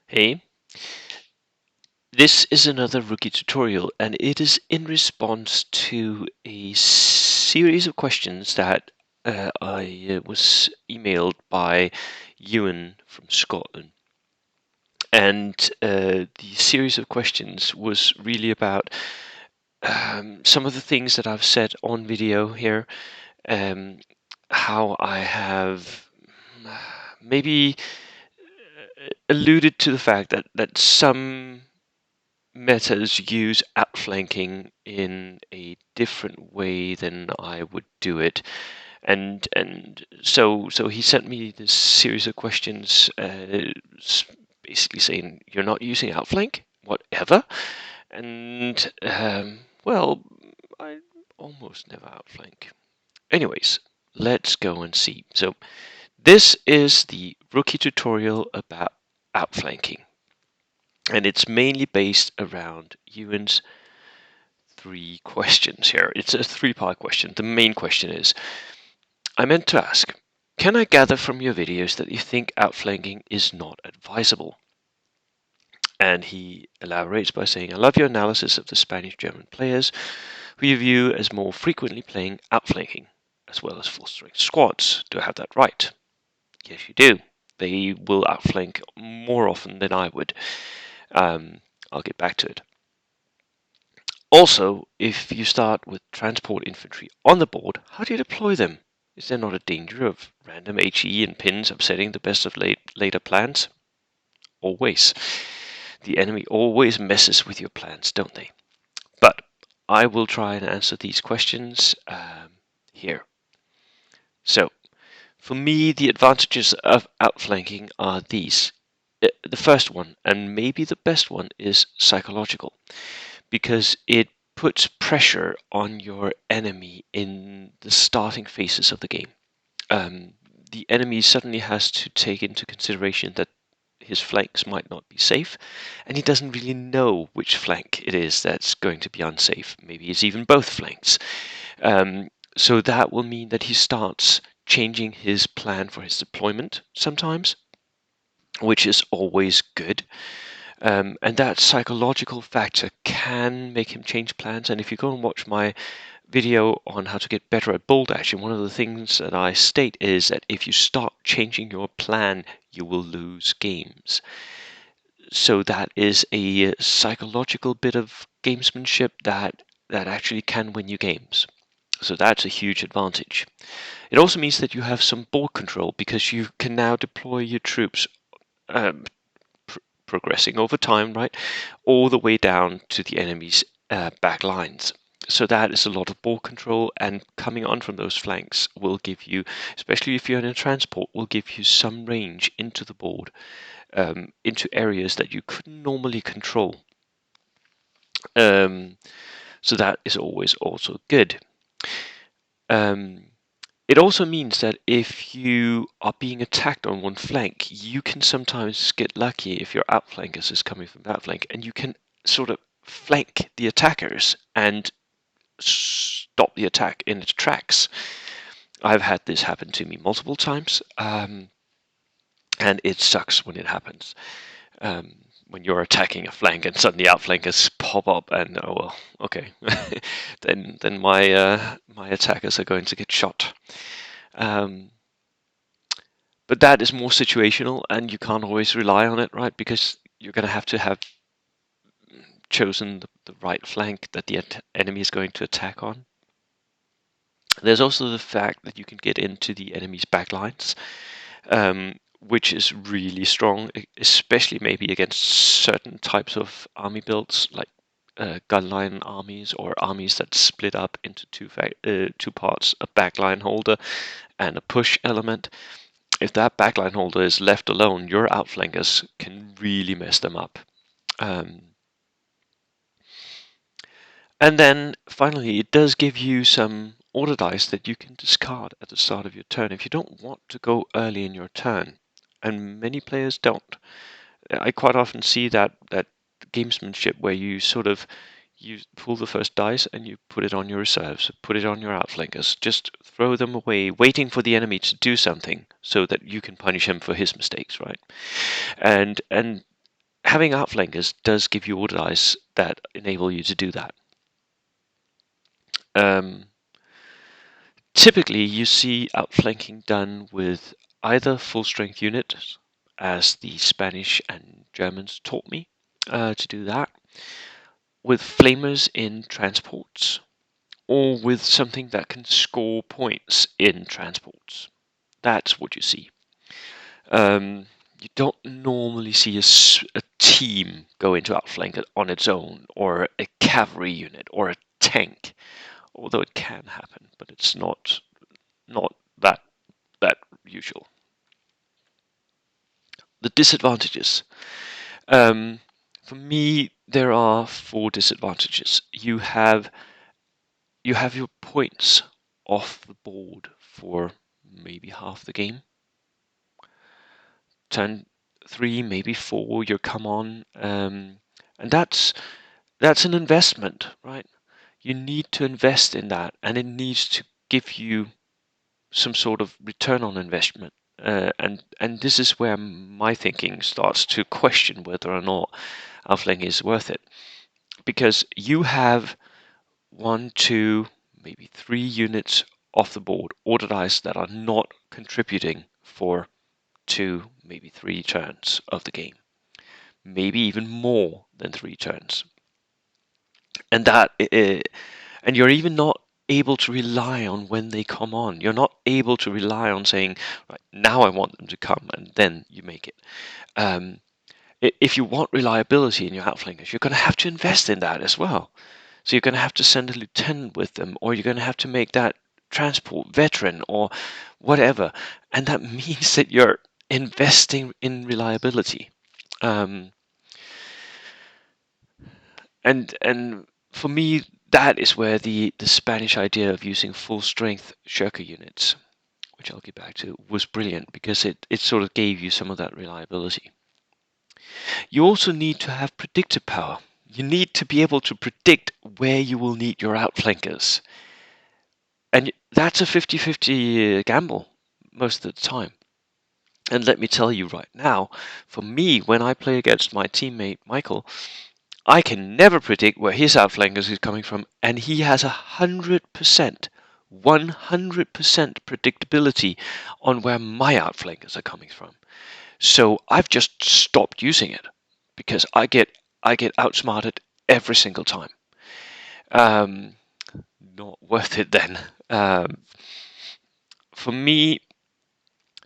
Hey, this is another rookie tutorial, and it is in response to a series of questions that I was emailed by Ewan from Scotland. And the series of questions was really about some of the things that I've said on video here, um, how I have maybe alluded to the fact that some metas use outflanking in a different way than I would do it, and so he sent me this series of questions, basically saying you're not using outflank, whatever, and well, I almost never outflank. Anyways, let's go and see. So this is the rookie tutorial about outflanking, and it's mainly based around Ewan's three questions here. It's a three-part question. The main question is, I meant to ask, can I gather from your videos that you think outflanking is not advisable? And he elaborates by saying, I love your analysis of the Spanish-German players who you view as more frequently playing outflanking, as well as full-strength squads. Do I have that right? Yes, you do. They will outflank more often than I would. I'll get back to it. Also, if you start with transport infantry on the board, how do you deploy them? Is there not a danger of random HE and pins upsetting the best of later plans? Always. The enemy always messes with your plans, don't they? But I will try and answer these questions here. So, for me, the advantages of outflanking are these. The first one, and maybe the best one, is psychological, because it puts pressure on your enemy in the starting phases of the game. The enemy suddenly has to take into consideration that his flanks might not be safe, and he doesn't really know which flank it is that's going to be unsafe. Maybe it's even both flanks. So that will mean that he starts changing his plan for his deployment sometimes, which is always good. And that psychological factor can make him change plans. And if you go and watch my video on how to get better at bull dashing, one of the things that I state is that if you start changing your plan, you will lose games. So that is a psychological bit of gamesmanship that actually can win you games. So that's a huge advantage. It also means that you have some board control because you can now deploy your troops, um, progressing over time, right, all the way down to the enemy's back lines. So that is a lot of ball control, and coming on from those flanks will give you, especially if you're in a transport, will give you some range into the board, into areas that you couldn't normally control. So that is always also good. It also means that if you are being attacked on one flank, you can sometimes get lucky if your outflankers is coming from that flank, and you can sort of flank the attackers and stop the attack in its tracks. I've had this happen to me multiple times, and it sucks when it happens. When you're attacking a flank and suddenly outflankers pop up, and oh well, okay, then my attackers are going to get shot. But that is more situational, and you can't always rely on it, right? Because you're going to have chosen the right flank that the enemy is going to attack on. There's also the fact that you can get into the enemy's backlines, which is really strong, especially maybe against certain types of army builds, like gunline armies or armies that split up into two parts, a backline holder and a push element. If that backline holder is left alone, your outflankers can really mess them up. And then finally, it does give you some order dice that you can discard at the start of your turn if you don't want to go early in your turn. And many players don't. I quite often see that gamesmanship where you sort of you pull the first dice and you put it on your reserves, put it on your outflankers. Just throw them away, waiting for the enemy to do something so that you can punish him for his mistakes, right? And having outflankers does give you order dice that enable you to do that. Um, Typically, you see outflanking done with either full strength units, as the Spanish and Germans taught me to do that, with flamers in transports, or with something that can score points in transports. That's what you see. You don't normally see a team go into outflank on its own, or a cavalry unit, or a tank. Although it can happen, but it's not that usual. The disadvantages. Um, for me, there are 4 disadvantages. You have your points off the board for maybe half the game. Turn 3, maybe 4, you come on, and that's an investment, right? You need to invest in that, and it needs to give you some sort of return on investment. And this is where my thinking starts to question whether or not Outflank is worth it, because you have 1, 2, maybe 3 units off the board, order dice that are not contributing for 2, maybe 3 turns of the game, maybe even more than 3 turns, and and you're even not able to rely on when they come on. You're not able to rely on saying, right, now I want them to come, and then you make it. Um, if you want reliability in your outflankers, you're going to have to invest in that as well. So you're going to have to send a lieutenant with them, or you're going to have to make that transport veteran, or whatever. And that means that you're investing in reliability. Um, and for me, that is where the Spanish idea of using full strength shirker units, which I'll get back to, was brilliant, because it sort of gave you some of that reliability. You also need to have predictive power. You need to be able to predict where you will need your outflankers. And that's a 50-50 gamble most of the time. And let me tell you right now, for me, when I play against my teammate Michael, I can never predict where his outflankers is coming from, and he has 100%, 100% predictability on where my outflankers are coming from. So I've just stopped using it, because I get outsmarted every single time. Um, Not worth it then. For me,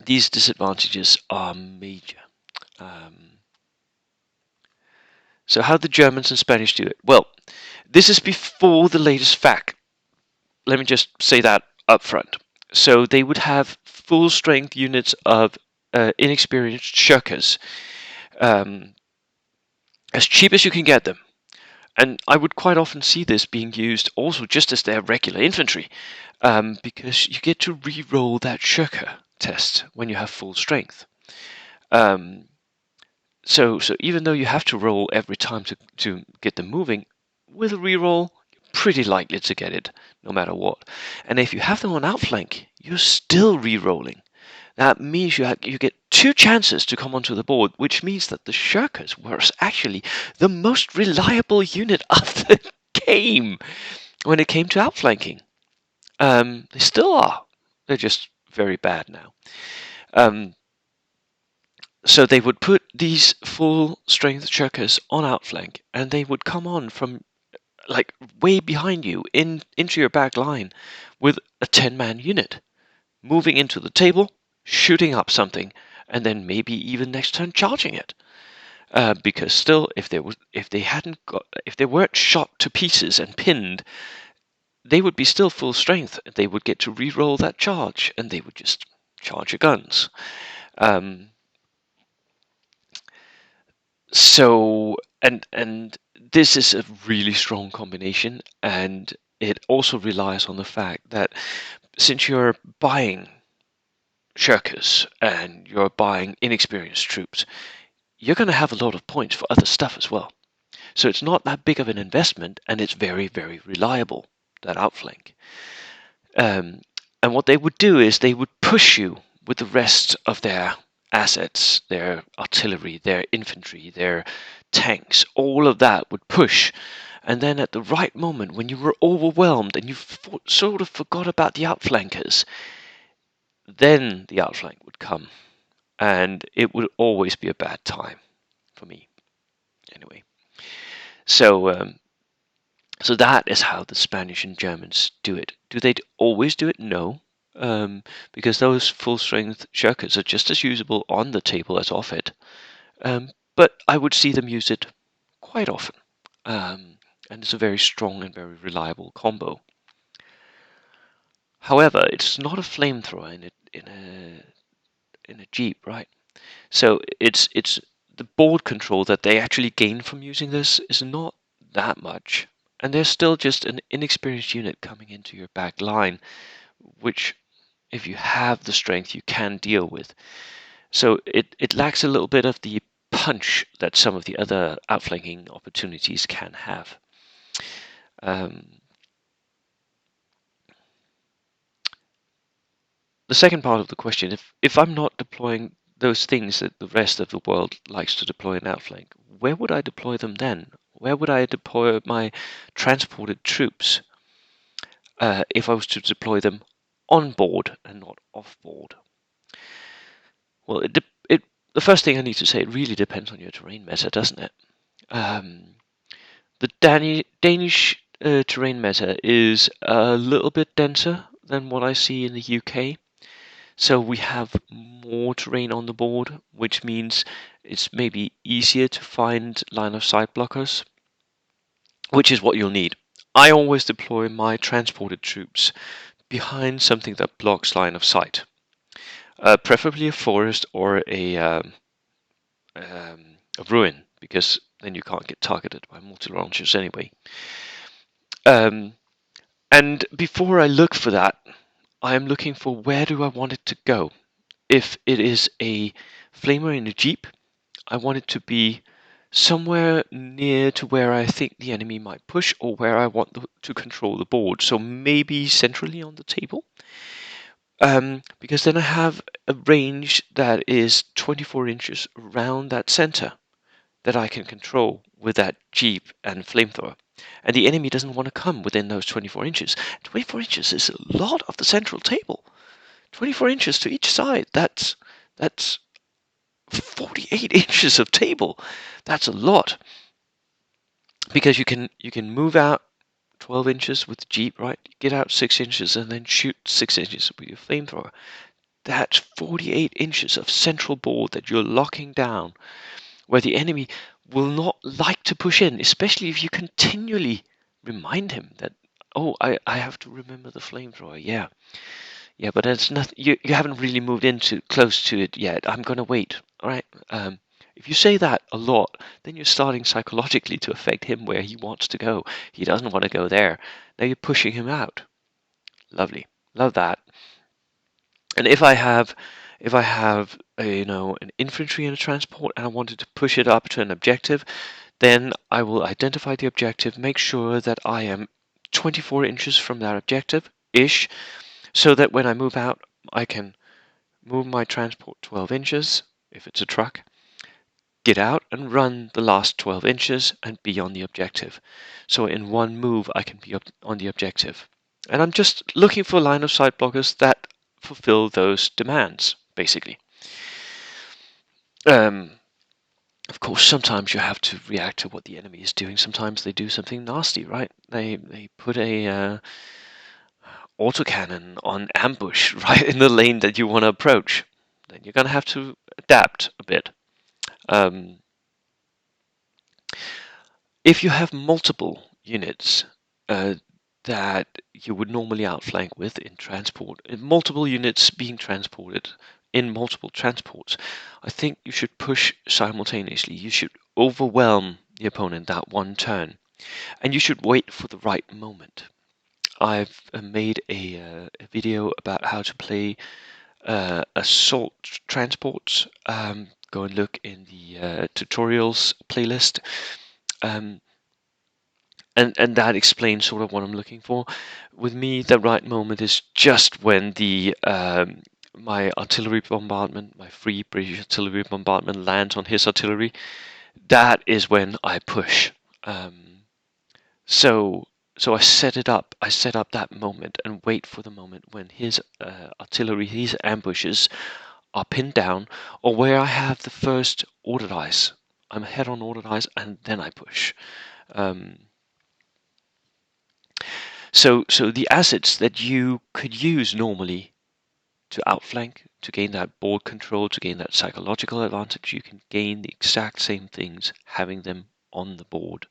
these disadvantages are major. Um, so how the Germans and Spanish do it? Well, this is before the latest fact. Let me just say that up front. So they would have full strength units of inexperienced shirkers, um, as cheap as you can get them. And I would quite often see this being used also just as their regular infantry, because you get to re-roll that shirker test when you have full strength. Um, so even though you have to roll every time to get them moving, with a re-roll, you're pretty likely to get it no matter what. And if you have them on outflank, you're still re-rolling. That means you get 2 chances to come onto the board, which means that the shirkers were actually the most reliable unit of the game when it came to outflanking. They still are. They're just very bad now. So they would put these full strength shirkers on outflank, and they would come on from like way behind you into your back line with a 10-man unit, moving into the table, shooting up something, and then maybe even next turn charging it. Because still, if they weren't shot to pieces and pinned, they would be still full strength. They would get to re-roll that charge, and they would just charge your guns. So and this is a really strong combination, and it also relies on the fact that since you're buying shirkers and you're buying inexperienced troops, you're going to have a lot of points for other stuff as well. So it's not that big of an investment, and it's very, very reliable, that outflank. Um, and what they would do is they would push you with the rest of their assets, their artillery, their infantry, their tanks, all of that would push. And then at the right moment, when you were overwhelmed and you sort of forgot about the outflankers, then the outflank would come. And it would always be a bad time for me. Anyway, so so that is how the Spanish and Germans do it. Do they always do it? No, because those full-strength shirkers are just as usable on the table as off it. But I would see them use it quite often, and it's a very strong and very reliable combo. However, it's not a flamethrower in a Jeep, right? So it's the board control that they actually gain from using this is not that much. And there's still just an inexperienced unit coming into your back line, which, if you have the strength, you can deal with. So it lacks a little bit of the punch that some of the other outflanking opportunities can have. The second part of the question, if I'm not deploying those things that the rest of the world likes to deploy in outflank, where would I deploy them then? Where would I deploy my transported troops if I was to deploy them on board and not off board? Well, the first thing I need to say, it really depends on your terrain meta, doesn't it? The Danish terrain meta is a little bit denser than what I see in the UK. So we have more terrain on the board, which means it's maybe easier to find line of sight blockers, which is what you'll need. I always deploy my transported troops behind something that blocks line of sight, preferably a forest or a ruin, because then you can't get targeted by multi-launchers anyway. And before I look for that, I am looking for where do I want it to go. If it is a flamer in a jeep, I want it to be somewhere near to where I think the enemy might push, or where I want to control the board. So maybe centrally on the table, because then I have a range that is 24 inches around that center that I can control with that jeep and flamethrower. And the enemy doesn't want to come within those 24 inches. 24 inches is a lot of the central table. 24 inches to each side. That's 48 inches of table. That's a lot. Because you can move out 12 inches with the Jeep, right? Get out 6 inches and then shoot 6 inches with your flamethrower. That's 48 inches of central board that you're locking down, where the enemy will not like to push in, especially if you continually remind him that, oh, I have to remember the flamethrower. Yeah, but it's nothing. You haven't really moved into close to it yet. I'm gonna wait. All right. If you say that a lot, then you're starting psychologically to affect him where he wants to go. He doesn't want to go there. Now you're pushing him out. Lovely. Love that. And if I have an infantry and a transport and I wanted to push it up to an objective, then I will identify the objective, make sure that I am 24 inches from that objective ish, so that when I move out, I can move my transport 12 inches if it's a truck, get out and run the last 12 inches and be on the objective. So in one move, I can be on the objective. And I'm just looking for line of sight blockers that fulfill those demands, basically. Of course, sometimes you have to react to what the enemy is doing. Sometimes they do something nasty, right? They put a autocannon on ambush right in the lane that you want to approach. Then you're going to have to adapt a bit. If you have multiple units that you would normally outflank with in transport, multiple units being transported in multiple transports, I think you should push simultaneously. You should overwhelm the opponent that one turn, and you should wait for the right moment. I've made a video about how to play assault transports. Go and look in the tutorials playlist. and that explains sort of what I'm looking for. With me, the right moment is just when the my artillery bombardment, my free British artillery bombardment lands on his artillery. That is when I push. Um, so so I set it up. I set up that moment and wait for the moment when his artillery, his ambushes are pinned down, or where I have the first ordered eyes. I'm ahead on ordered eyes, and then I push. Um, so the assets that you could use normally to outflank, to gain that board control, to gain that psychological advantage, you can gain the exact same things having them on the board.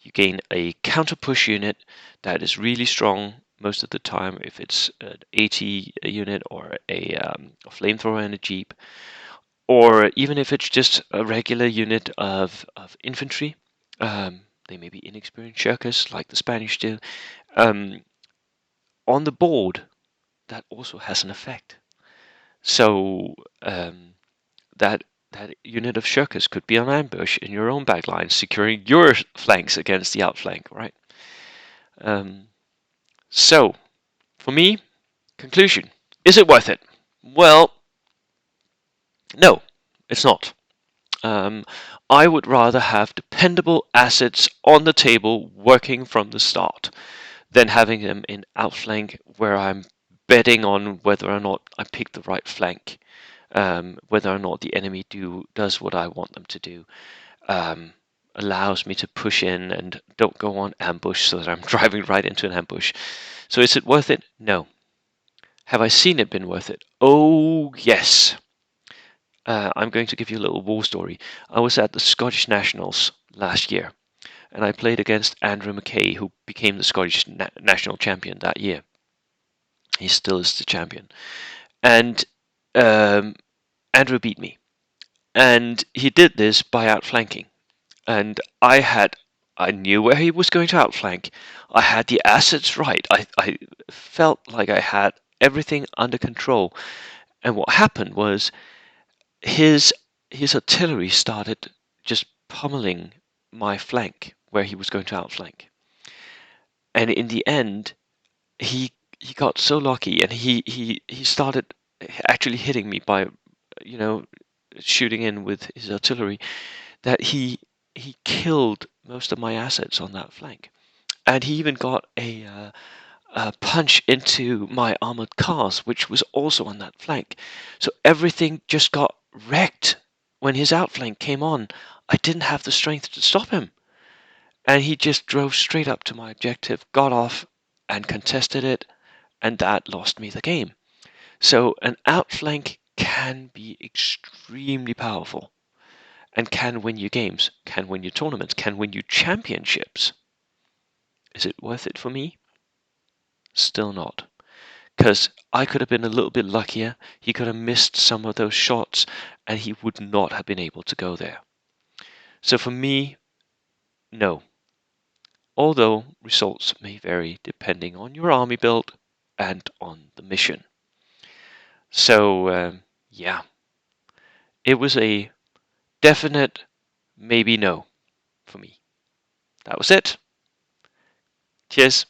You gain a counter push unit that is really strong most of the time if it's an AT unit or a flamethrower and a jeep, or even if it's just a regular unit of infantry. They may be inexperienced shirkers like the Spanish do. Um, on the board, that also has an effect. So that that unit of shirkers could be on ambush in your own back line, securing your flanks against the outflank, right? Um, so, for me, conclusion: is it worth it? Well, no, it's not. Um, I would rather have dependable assets on the table working from the start than having them in outflank where I'm betting on whether or not I pick the right flank, whether or not the enemy does what I want them to do, um, allows me to push in and don't go on ambush so that I'm driving right into an ambush. So is it worth it? No. Have I seen it been worth it? Oh, yes. I'm going to give you a little war story. I was at the Scottish Nationals last year, and I played against Andrew McKay, who became the Scottish national champion that year. He still is the champion. And um, Andrew beat me. And he did this by outflanking. And I knew where he was going to outflank. I had the assets right. I felt like I had everything under control. And what happened was his his artillery started just pummeling my flank where he was going to outflank. And in the end, he got so lucky, and he started actually hitting me by, you know, shooting in with his artillery, that he killed most of my assets on that flank. And he even got a punch into my armored cars, which was also on that flank. So everything just got wrecked when his outflank came on. I didn't have the strength to stop him. And he just drove straight up to my objective, got off, and contested it, and that lost me the game. So an outflank can be extremely powerful and can win you games, can win you tournaments, can win you championships. Is it worth it for me? Still not. Because I could have been a little bit luckier. He could have missed some of those shots, and he would not have been able to go there. So for me, no. Although results may vary depending on your army build and on the mission. So, yeah, it was a definite maybe no for me. That was it. Cheers.